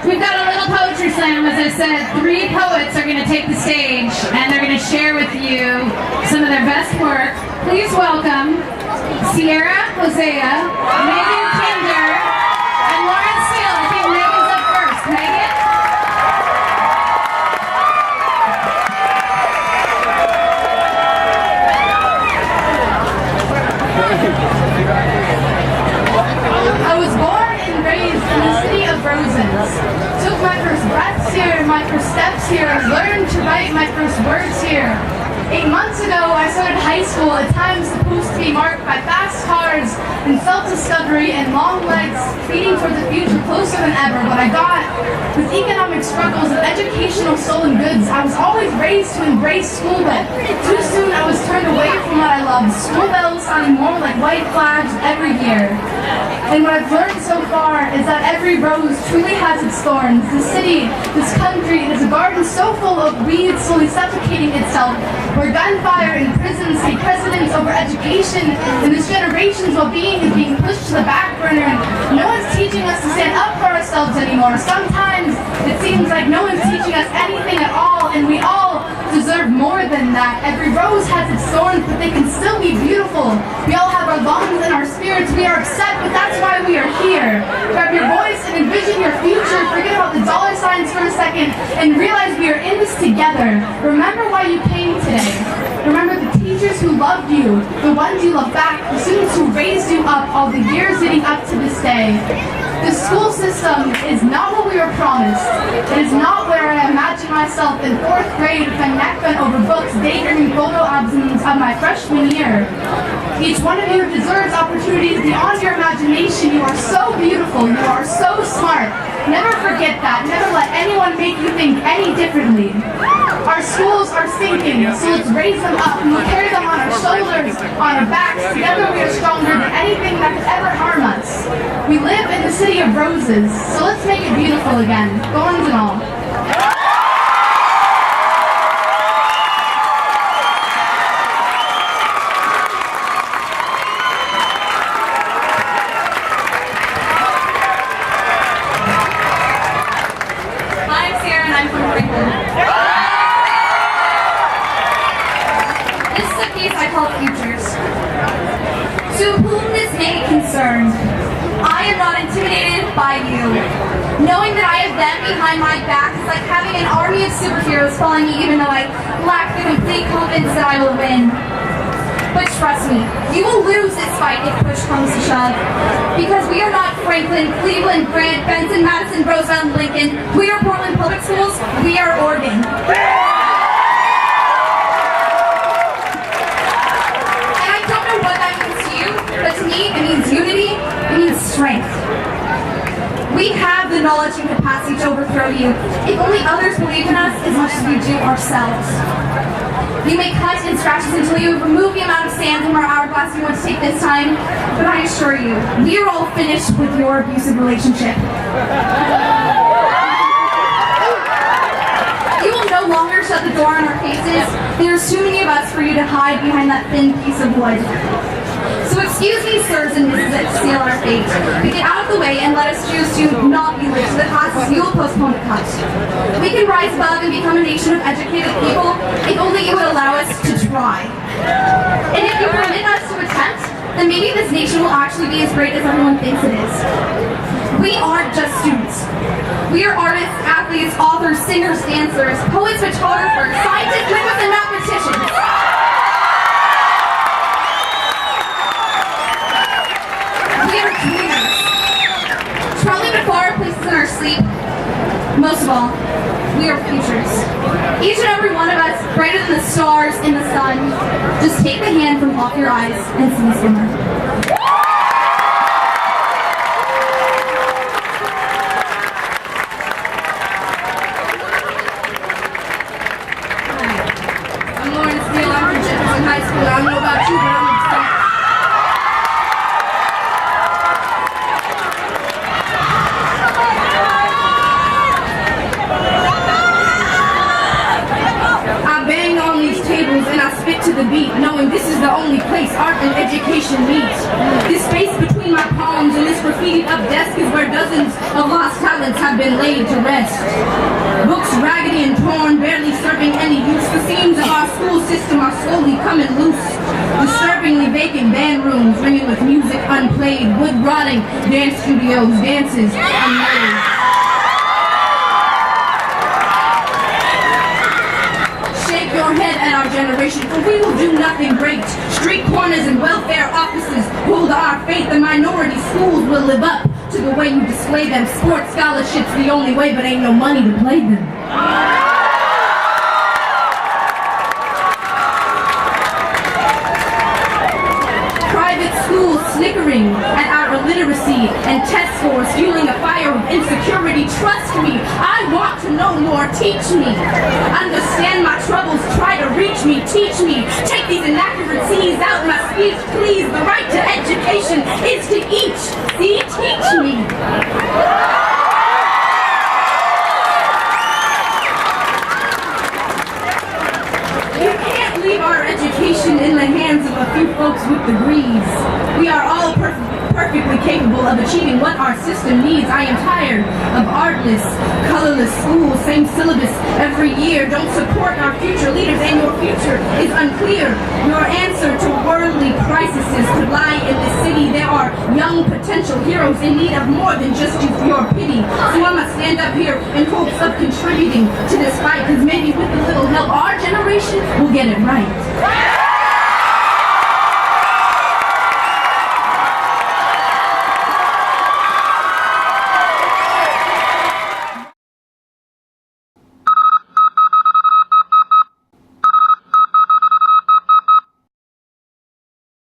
We've got a little poetry slam, as I said. 3 poets are going to take the stage, and they're going to share with you some of their best work. Please welcome Sierra Hosea, Megan Kinder, and Lauren Steele. I think Megan's up first. Megan? I was born and raised in the city of roses. Took my first breaths here, my first steps here. Learned to write my first words here. 8 months ago, I started high school, at times supposed to be marked by fast cars and self-discovery and long legs, speeding toward the future closer than ever. But I got, with economic struggles and educational stolen goods, I was always raised to embrace school, but too soon I was turned away from what I loved. School bells sounding more like white flags every year. And what I've learned so far is that every rose truly has its thorns. This city, this country, is a garden so full of weeds slowly suffocating itself, where gunfire and prisons take precedence over education, and this generation's well-being is being pushed to the back burner. No one's teaching us to stand up for ourselves anymore. Sometimes it seems like no one's teaching us anything at all, and we all deserve more than that. Every rose has its thorns, but they can still be beautiful. We all have our lungs and our spirits. We are upset, but that's why we are here. Grab your voice and envision your future. Forget about the dollar signs for a second and realize we are in this together. Remember why you came today. Remember the teachers who loved you, the ones you love back, the students who raised you up all the years leading up to this day. The school system is not what we were promised. It is not where I imagine myself in 4th grade with my neck bent over books, daydreaming photo albums of my freshman year. Each one of you deserves opportunities beyond your imagination. You are so beautiful. You are so smart. Never forget that. Never let anyone make you think any differently. Our schools are sinking, so let's raise them up and we'll carry them on our shoulders, on our backs. Together we are stronger than anything that could ever harm us. We live in the city of roses, so let's make it beautiful again, thorns and all. I am not intimidated by you. Knowing that I have them behind my back is like having an army of superheroes following me, even though I lack the complete confidence that I will win. But trust me, you will lose this fight if push comes to shove. Because we are not Franklin, Cleveland, Grant, Benson, Madison, Roosevelt, and Lincoln. We are Portland Public Schools. We are Oregon. But to me, it means unity, it means strength. We have the knowledge and capacity to overthrow you, if only others believe in us as much as we do ourselves. You may cut and scratch us until you remove the amount of sand from our hourglass you want to take this time, but I assure you, we are all finished with your abusive relationship. You will no longer shut the door on our faces. There's too many of us for you to hide behind that thin piece of wood. So excuse me, sirs and misses, that seal our fate. We get out of the way and let us choose to not be late to the classes you will postpone to cut. We can rise above and become a nation of educated people if only you would allow us to try. And if you permit us to attempt, then maybe this nation will actually be as great as everyone thinks it is. We aren't just students. We are artists, athletes, authors, singers, dancers, poets, photographers, scientists, linguists, and mathematicians. We are dreamers, traveling to far places in our sleep. Most of all, we are futures. Each and every one of us, brighter than the stars in the sun. Just take the hand from off your eyes and see the swimmer. I'm Lauren Steele. I'm from Jefferson High School. I don't know about you, but I'm excited. I bang on these tables and I spit to the beat, knowing this is the only place art and education meet. This space between my palms and this graffitied up desk is where dozens of lost talents have been laid to rest. Books raggedy and torn, barely serving any use. The seams of our school system are slowly coming loose. Disturbingly vacant band rooms ringing with music unplayed, wood rotting dance studios, dances unmade. Shake your head at our generation, for we will do nothing great. Street corners and welfare offices hold our faith. The minority schools will live up to the way you display them. Sports scholarships the only way, but ain't no money to play them. Private schools snickering at our illiteracy and test scores, fueling a fire of insecurity. Trust me, I want to know more. Teach me. Understand my troubles. Try to reach me. Teach me. Take these inaccuracies out my speech, please. The right to education is to each. See, teach me. You can't leave our education in the hands of a few folks with degrees. We are all perfectly capable of achieving what our system needs. I am tired of artless, colorless schools, same syllabus every year. Don't support our future leaders, and your future is unclear. Your answer to worldly crises could lie in this city. There are young potential heroes in need of more than just your pity. So I must stand up here in hopes of contributing to this fight, because maybe with a little help, our generation will get it right.